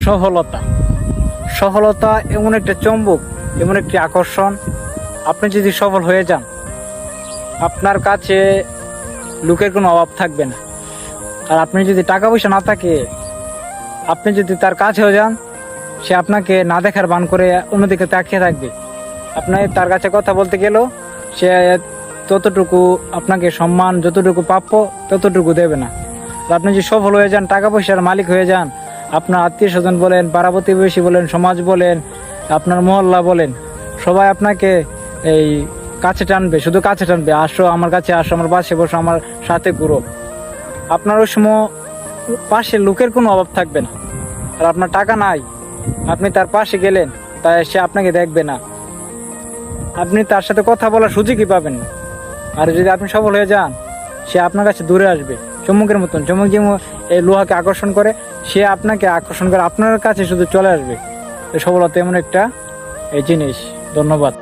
সফলতা সফলতা এমন একটা চুম্বক, এমন একটি আকর্ষণ। আপনি যদি সফল হয়ে যান, আপনার কাছে লোকের কোনো অভাব থাকবে না। আর আপনি যদি টাকা পয়সা না থাকে, আপনি যদি তার কাছেও যান, সে আপনাকে না দেখার ভান করে অন্যদিকে তাকিয়ে থাকবে। আপনি তার কাছে কথা বলতে গেলেও সে ততটুকু আপনাকে সম্মান, যতটুকু প্রাপ্য ততটুকু দেবে না। আর আপনি যদি সফল হয়ে যান, টাকা পয়সার মালিক হয়ে যান, আপনার আত্মীয় স্বজন বলেন, পাড়া প্রতিবেশী বলেন, সমাজ বলেন, আপনার মহল্লা বলেন, সবাই আপনাকে এই কাছে টানবে, শুধু কাছে টানবে। আসো আমার কাছে, আসো আমার পাশে বসো, আমার সাথে ঘুরো। আপনার ওই সময় পাশে লোকের কোনো অভাব থাকবে না। আর আপনার টাকা নাই, আপনি তার পাশে গেলেন, তাই সে আপনাকে দেখবে না, আপনি তার সাথে কথা বলার সুযোগই পাবেন না। আর যদি আপনি সফল হয়ে যান, সে আপনার কাছে দূরে আসবে, চুম্বকের মতন। চুম্বক যেমন এই লোহাকে আকর্ষণ করে, সে আপনাকে আকর্ষণ করে আপনার কাছে শুধু চলে আসবে। সফলতা এমন একটা এই জিনিস। ধন্যবাদ।